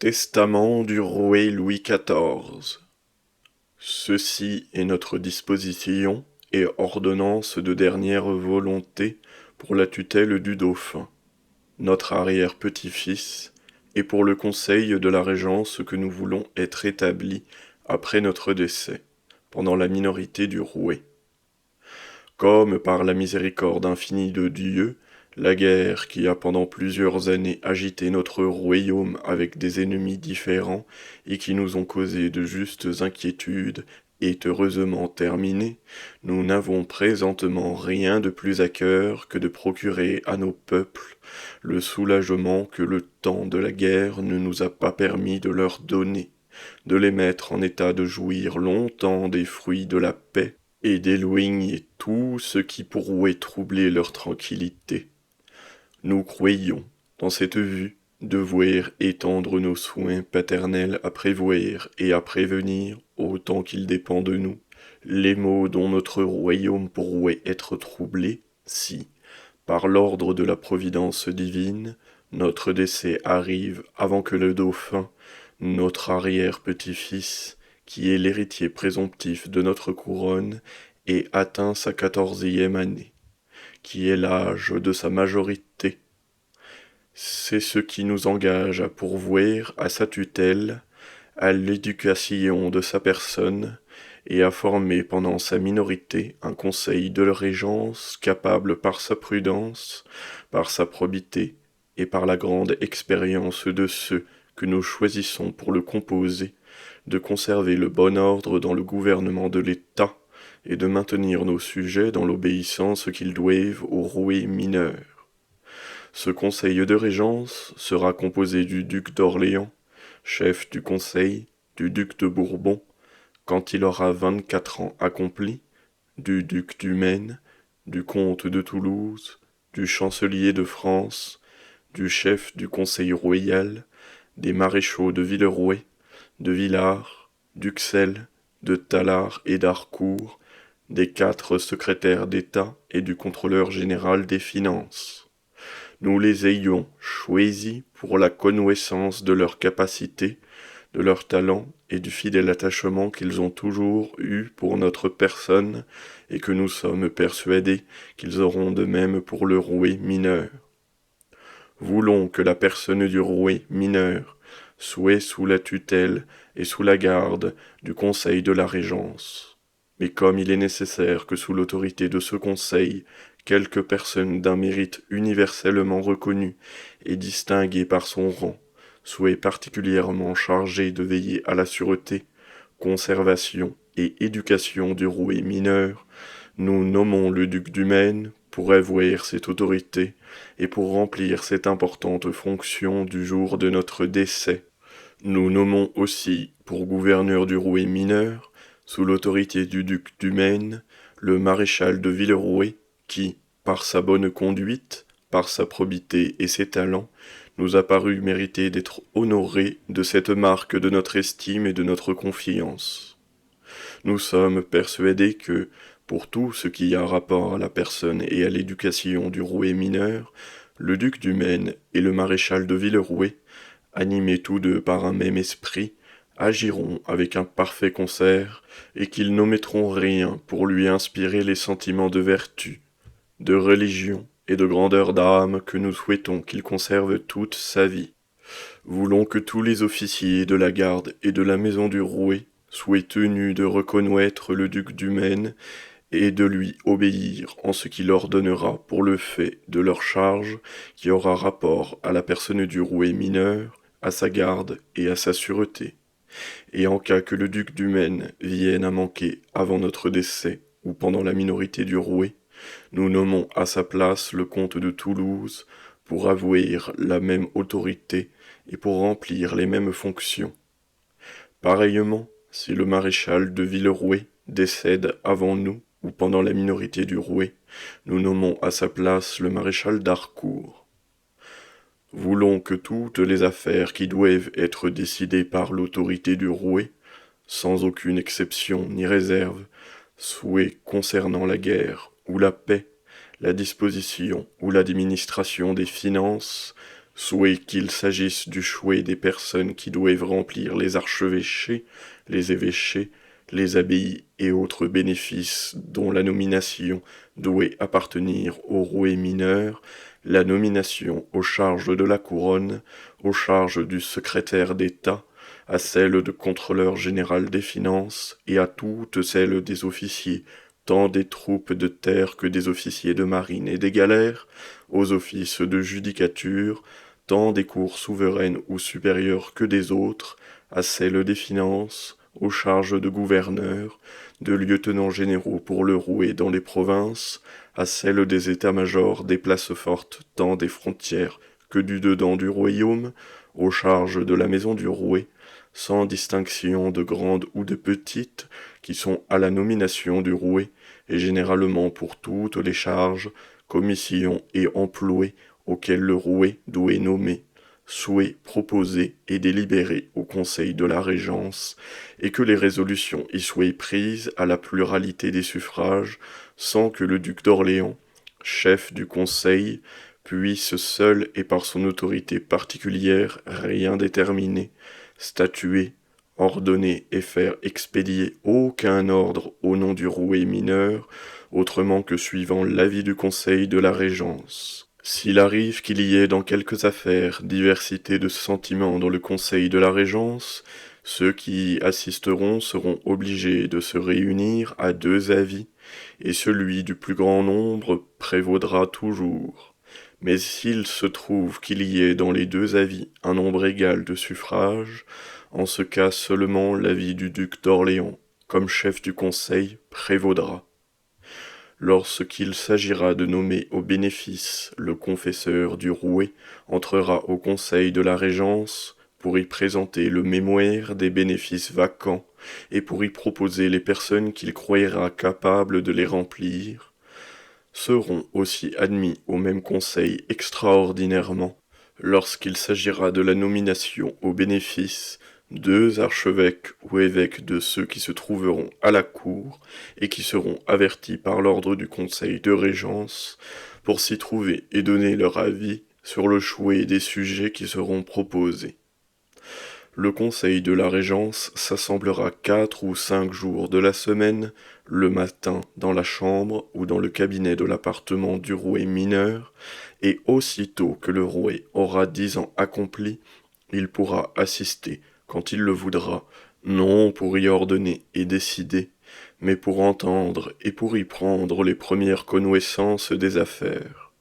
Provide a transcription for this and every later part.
Testament du roi Louis XIV. Ceci est notre disposition et ordonnance de dernière volonté pour la tutelle du dauphin, notre arrière-petit-fils, et pour le conseil de la régence que nous voulons être établi après notre décès, pendant la minorité du roi. Comme par la miséricorde infinie de Dieu, la guerre qui a pendant plusieurs années agité notre royaume avec des ennemis différents et qui nous ont causé de justes inquiétudes est heureusement terminée, nous n'avons présentement rien de plus à cœur que de procurer à nos peuples le soulagement que le temps de la guerre ne nous a pas permis de leur donner, de les mettre en état de jouir longtemps des fruits de la paix et d'éloigner tout ce qui pourrait troubler leur tranquillité. Nous croyons, dans cette vue, devoir étendre nos soins paternels à prévoir et à prévenir, autant qu'il dépend de nous, les maux dont notre royaume pourrait être troublé, si, par l'ordre de la providence divine, notre décès arrive avant que le dauphin, notre arrière-petit-fils, qui est l'héritier présomptif de notre couronne, ait atteint sa 14e année, qui est l'âge de sa majorité. C'est ce qui nous engage à pourvoir à sa tutelle, à l'éducation de sa personne, et à former pendant sa minorité un conseil de régence capable par sa prudence, par sa probité, et par la grande expérience de ceux que nous choisissons pour le composer, de conserver le bon ordre dans le gouvernement de l'État, et de maintenir nos sujets dans l'obéissance qu'ils doivent au roi mineur. Ce conseil de régence sera composé du duc d'Orléans, chef du conseil, du duc de Bourbon, quand il aura 24 ans accomplis, du duc du Maine, du comte de Toulouse, du chancelier de France, du chef du conseil royal, des maréchaux de Villeroy, de Villars, d'Uxelles, de Tallard et d'Harcourt, des 4 secrétaires d'État et du contrôleur général des finances. Nous les ayons choisis pour la connaissance de leurs capacités, de leur talent et du fidèle attachement qu'ils ont toujours eu pour notre personne et que nous sommes persuadés qu'ils auront de même pour le roi mineur. Voulons que la personne du roi mineur soit sous la tutelle et sous la garde du conseil de la régence. Mais comme il est nécessaire que sous l'autorité de ce conseil, quelques personnes d'un mérite universellement reconnu et distinguées par son rang soient particulièrement chargées de veiller à la sûreté, conservation et éducation du roi mineur, nous nommons le duc du Maine pour avoir cette autorité et pour remplir cette importante fonction du jour de notre décès. Nous nommons aussi pour gouverneur du roi mineur, sous l'autorité du duc du Maine, le maréchal de Villeroy, qui, par sa bonne conduite, par sa probité et ses talents, nous a paru mériter d'être honoré de cette marque de notre estime et de notre confiance. Nous sommes persuadés que, pour tout ce qui a rapport à la personne et à l'éducation du roi mineur, le duc du Maine et le maréchal de Villeroy, animés tous deux par un même esprit, agiront avec un parfait concert, et qu'ils n'omettront rien pour lui inspirer les sentiments de vertu, de religion et de grandeur d'âme que nous souhaitons qu'il conserve toute sa vie. Voulons que tous les officiers de la garde et de la maison du roi soient tenus de reconnaître le duc du Maine et de lui obéir en ce qu'il ordonnera pour le fait de leur charge qui aura rapport à la personne du roi mineur, à sa garde et à sa sûreté. Et en cas que le duc du Maine vienne à manquer avant notre décès ou pendant la minorité du roi, nous nommons à sa place le comte de Toulouse pour avouer la même autorité et pour remplir les mêmes fonctions. Pareillement, si le maréchal de Villeroy décède avant nous ou pendant la minorité du roi, nous nommons à sa place le maréchal d'Harcourt. Voulons que toutes les affaires qui doivent être décidées par l'autorité du roi, sans aucune exception ni réserve, soient concernant la guerre ou la paix, la disposition ou l'administration des finances, soit qu'il s'agisse du choix des personnes qui doivent remplir les archevêchés, les évêchés, les abbayes et autres bénéfices dont la nomination doit appartenir aux roués mineurs, la nomination aux charges de la couronne, aux charges du secrétaire d'État, à celle de contrôleur général des finances et à toutes celles des officiers, tant des troupes de terre que des officiers de marine et des galères, aux offices de judicature, tant des cours souveraines ou supérieures que des autres, à celles des finances, aux charges de gouverneurs, de lieutenants généraux pour le rouet dans les provinces, à celles des états-majors des places fortes tant des frontières que du dedans du royaume, aux charges de la maison du rouet, sans distinction de grandes ou de petites, qui sont à la nomination du rouet, et généralement pour toutes les charges, commissions et emplois auxquels le rouet doit nommer, soit proposé et délibéré au conseil de la régence, et que les résolutions y soient prises à la pluralité des suffrages, sans que le duc d'Orléans, chef du conseil, puisse seul et par son autorité particulière rien déterminer, statuer, ordonner et faire expédier aucun ordre au nom du rouet mineur, autrement que suivant l'avis du conseil de la régence. S'il arrive qu'il y ait dans quelques affaires diversité de sentiments dans le conseil de la régence, ceux qui y assisteront seront obligés de se réunir à deux avis, et celui du plus grand nombre prévaudra toujours. Mais s'il se trouve qu'il y ait dans les deux avis un nombre égal de suffrages, en ce cas seulement l'avis du duc d'Orléans, comme chef du conseil, prévaudra. Lorsqu'il s'agira de nommer au bénéfice, le confesseur du rouet entrera au conseil de la régence pour y présenter le mémoire des bénéfices vacants et pour y proposer les personnes qu'il croira capables de les remplir. Seront aussi admis au même conseil extraordinairement, lorsqu'il s'agira de la nomination au bénéfice, deux archevêques ou évêques de ceux qui se trouveront à la cour et qui seront avertis par l'ordre du conseil de régence pour s'y trouver et donner leur avis sur le choix des sujets qui seront proposés. Le conseil de la régence s'assemblera 4 ou 5 jours de la semaine, le matin dans la chambre ou dans le cabinet de l'appartement du rouet mineur, et aussitôt que le rouet aura 10 ans accomplis, il pourra assister, quand il le voudra, non pour y ordonner et décider, mais pour entendre et pour y prendre les premières connaissances des affaires.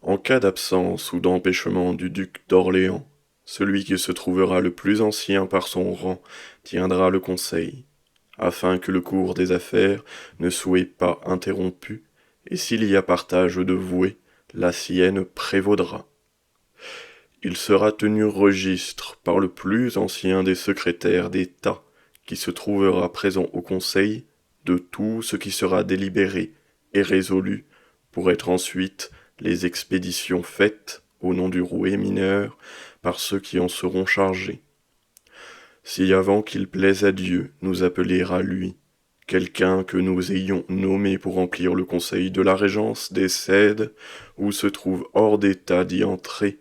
En cas d'absence ou d'empêchement du duc d'Orléans, celui qui se trouvera le plus ancien par son rang tiendra le conseil, afin que le cours des affaires ne soit pas interrompu, et s'il y a partage de vouées, la sienne prévaudra. Il sera tenu registre par le plus ancien des secrétaires d'État, qui se trouvera présent au conseil, de tout ce qui sera délibéré et résolu, pour être ensuite les expéditions faites au nom du rouet mineur par ceux qui en seront chargés. Si avant qu'il plaise à Dieu nous appeler à lui, quelqu'un que nous ayons nommé pour remplir le conseil de la régence décède ou se trouve hors d'état d'y entrer,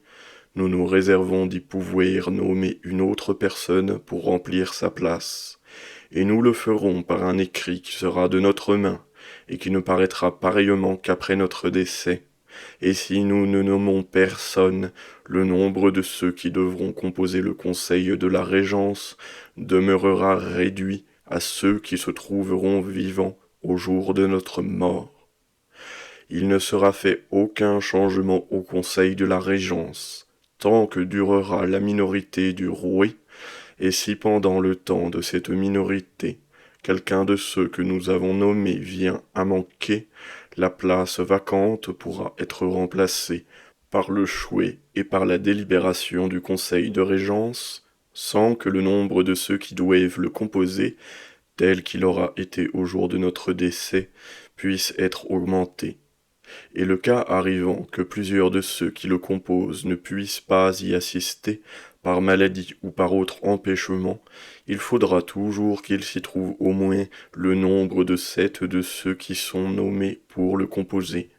nous nous réservons d'y pouvoir nommer une autre personne pour remplir sa place, et nous le ferons par un écrit qui sera de notre main, et qui ne paraîtra pareillement qu'après notre décès. Et si nous ne nommons personne, le nombre de ceux qui devront composer le conseil de la régence demeurera réduit à ceux qui se trouveront vivants au jour de notre mort. Il ne sera fait aucun changement au conseil de la régence, tant que durera la minorité du rouet, et si pendant le temps de cette minorité, quelqu'un de ceux que nous avons nommés vient à manquer, la place vacante pourra être remplacée par le choix et par la délibération du conseil de régence, sans que le nombre de ceux qui doivent le composer, tel qu'il aura été au jour de notre décès, puisse être augmenté. Et le cas arrivant que plusieurs de ceux qui le composent ne puissent pas y assister, par maladie ou par autre empêchement, il faudra toujours qu'il s'y trouve au moins le nombre de 7 de ceux qui sont nommés pour le composer,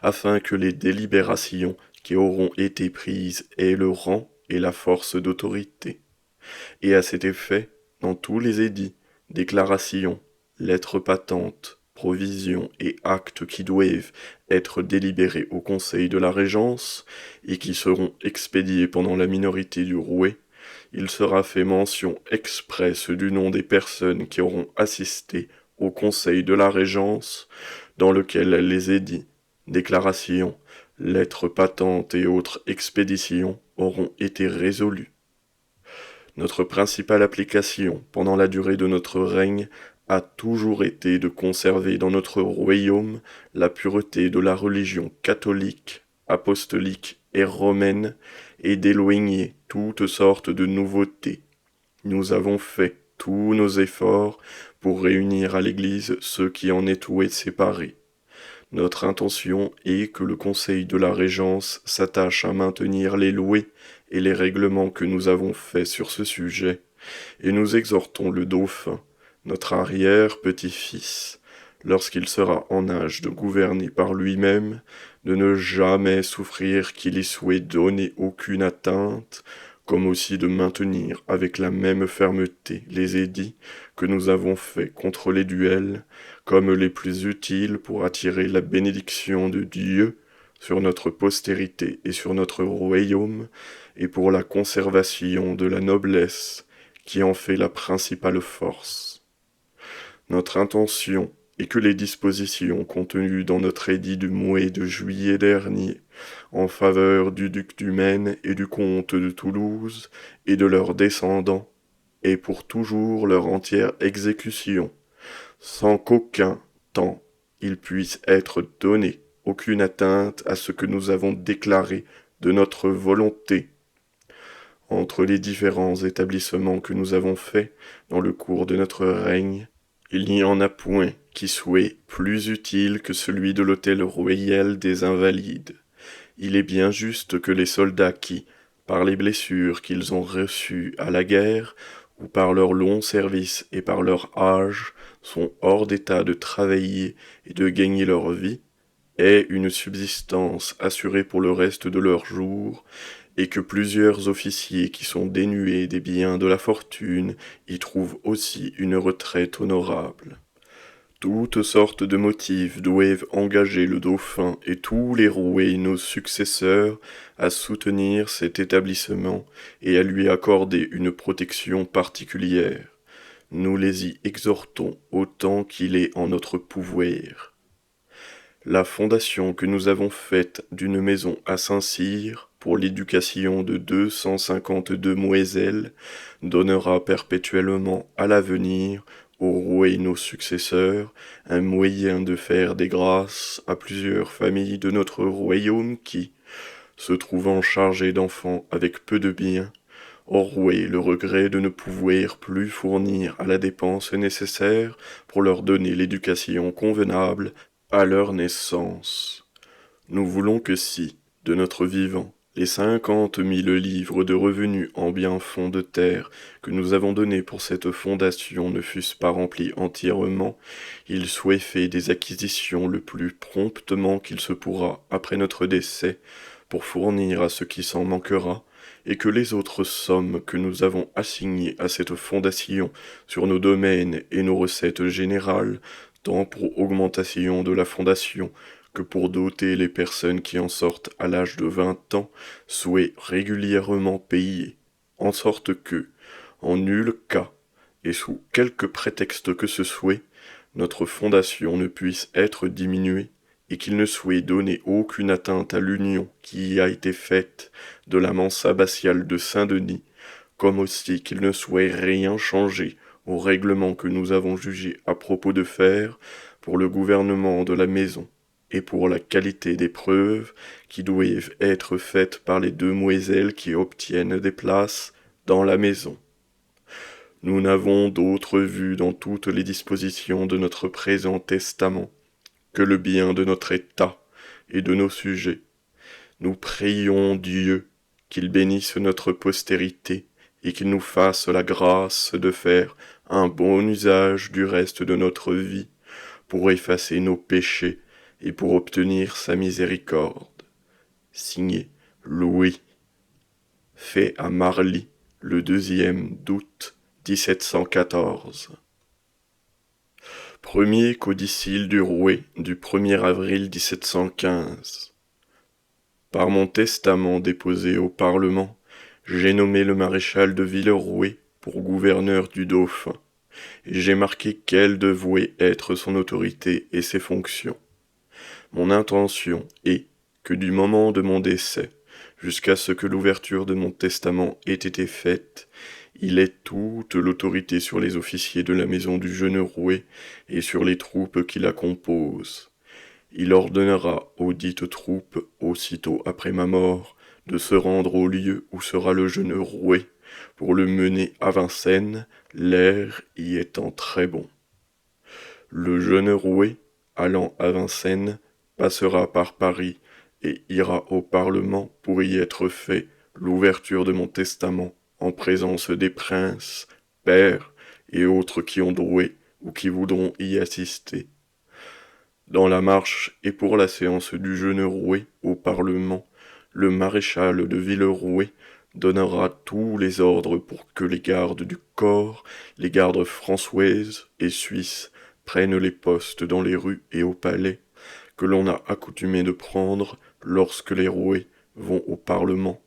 afin que les délibérations qui auront été prises aient le rang et la force d'autorité. Et à cet effet, dans tous les édits, déclarations, lettres patentes, provisions et actes qui doivent être délibérés au Conseil de la Régence et qui seront expédiés pendant la minorité du rouet, il sera fait mention expresse du nom des personnes qui auront assisté au Conseil de la Régence, dans lequel les édits, déclarations, lettres patentes et autres expéditions auront été résolus. Notre principale application pendant la durée de notre règne a toujours été de conserver dans notre royaume la pureté de la religion catholique, apostolique et romaine, et d'éloigner toutes sortes de nouveautés. Nous avons fait tous nos efforts pour réunir à l'Église ceux qui en étaient séparés. Notre intention est que le Conseil de la Régence s'attache à maintenir les lois et les règlements que nous avons faits sur ce sujet, et nous exhortons le dauphin, notre arrière-petit-fils, lorsqu'il sera en âge de gouverner par lui-même, de ne jamais souffrir qu'il y soit donné aucune atteinte, comme aussi de maintenir avec la même fermeté les édits que nous avons faits contre les duels, comme les plus utiles pour attirer la bénédiction de Dieu sur notre postérité et sur notre royaume, et pour la conservation de la noblesse, qui en fait la principale force. Notre intention est que les dispositions contenues dans notre édit du mois de juillet dernier, en faveur du duc du Maine et du comte de Toulouse, et de leurs descendants, aient pour toujours leur entière exécution, sans qu'aucun temps il puisse être donné aucune atteinte à ce que nous avons déclaré de notre volonté. Entre les différents établissements que nous avons faits dans le cours de notre règne, il n'y en a point qui soit plus utile que celui de l'hôtel royal des Invalides. Il est bien juste que les soldats qui, par les blessures qu'ils ont reçues à la guerre, ou par leur long service et par leur âge, sont hors d'état de travailler et de gagner leur vie, aient une subsistance assurée pour le reste de leurs jours, et que plusieurs officiers qui sont dénués des biens de la fortune y trouvent aussi une retraite honorable. Toutes sortes de motifs doivent engager le dauphin et tous les roués nos successeurs à soutenir cet établissement et à lui accorder une protection particulière. Nous les y exhortons autant qu'il est en notre pouvoir. La fondation que nous avons faite d'une maison à Saint-Cyr pour l'éducation de 250 demoiselles donnera perpétuellement à l'avenir aux roués nos successeurs un moyen de faire des grâces à plusieurs familles de notre royaume qui, se trouvant chargées d'enfants avec peu de biens, auraient le regret de ne pouvoir plus fournir à la dépense nécessaire pour leur donner l'éducation convenable à leur naissance. Nous voulons que si, de notre vivant, les 50 000 livres de revenus en biens-fonds de terre que nous avons donnés pour cette fondation ne fussent pas remplis entièrement, il soit fait des acquisitions le plus promptement qu'il se pourra après notre décès, pour fournir à ce qui s'en manquera, et que les autres sommes que nous avons assignées à cette fondation sur nos domaines et nos recettes générales, tant pour augmentation de la fondation que pour doter les personnes qui en sortent à l'âge de 20 ans, soient régulièrement payées, en sorte que, en nul cas, et sous quelque prétexte que ce soit, notre fondation ne puisse être diminuée, et qu'il ne soit donné aucune atteinte à l'union qui y a été faite de la mense abbatiale de Saint-Denis, comme aussi qu'il ne soit rien changé au règlement que nous avons jugé à propos de faire pour le gouvernement de la maison, et pour la qualité des preuves qui doivent être faites par les demoiselles qui obtiennent des places dans la maison. Nous n'avons d'autre vue dans toutes les dispositions de notre présent testament que le bien de notre État et de nos sujets. Nous prions Dieu qu'il bénisse notre postérité et qu'il nous fasse la grâce de faire un bon usage du reste de notre vie pour effacer nos péchés et pour obtenir sa miséricorde. Signé Louis, fait à Marly le 2e août 1714. Premier codicille du Rouet du 1er avril 1715. Par mon testament déposé au Parlement, j'ai nommé le maréchal de Villerouet pour gouverneur du Dauphin, et j'ai marqué quelle devait être son autorité et ses fonctions. Mon intention est que du moment de mon décès, jusqu'à ce que l'ouverture de mon testament ait été faite, il ait toute l'autorité sur les officiers de la maison du jeune Rouet et sur les troupes qui la composent. Il ordonnera aux dites troupes, aussitôt après ma mort, de se rendre au lieu où sera le jeune Rouet, pour le mener à Vincennes, l'air y étant très bon. Le jeune Rouet, allant à Vincennes, passera par Paris et ira au Parlement pour y être fait l'ouverture de mon testament en présence des princes, pairs et autres qui ont doué ou qui voudront y assister. Dans la marche et pour la séance du jeune Rouet au Parlement, le maréchal de Villerouet donnera tous les ordres pour que les gardes du corps, les gardes françaises et suisses prennent les postes dans les rues et au palais, que l'on a accoutumé de prendre lorsque les Rouets vont au Parlement,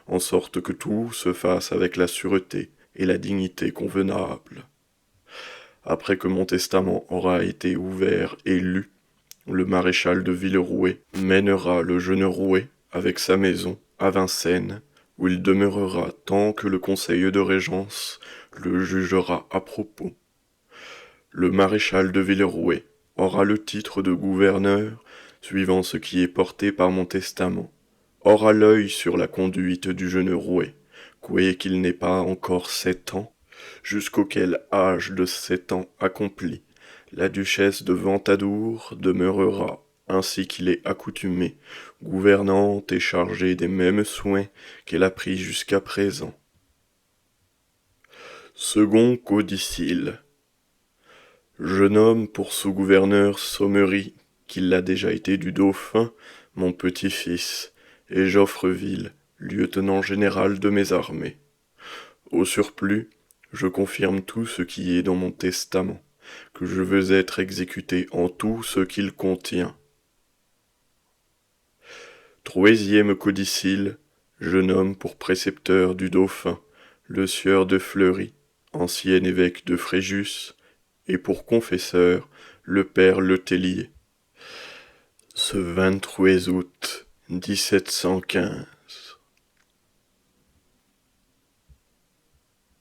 en sorte que tout se fasse avec la sûreté et la dignité convenables. Après que mon testament aura été ouvert et lu, le maréchal de Villerouet mènera le jeune Rouet avec sa maison à Vincennes, où il demeurera tant que le conseil de régence le jugera à propos. Le maréchal de Villerouet aura le titre de gouverneur, suivant ce qui est porté par mon testament, aura l'œil sur la conduite du jeune Rouet, quoiqu'il n'ait pas encore 7 ans, jusqu'auquel âge de 7 ans accompli, la duchesse de Ventadour demeurera, ainsi qu'il est accoutumé, gouvernante et chargée des mêmes soins qu'elle a pris jusqu'à présent. Second codicille. Je nomme pour sous-gouverneur Sommery, qui l'a déjà été du Dauphin, mon petit-fils, et Joffreville, lieutenant général de mes armées. Au surplus, je confirme tout ce qui est dans mon testament, que je veux être exécuté en tout ce qu'il contient. Troisième codicille, je nomme pour précepteur du Dauphin le sieur de Fleury, ancien évêque de Fréjus, et pour confesseur le père Letellier. Ce 23 août 1715.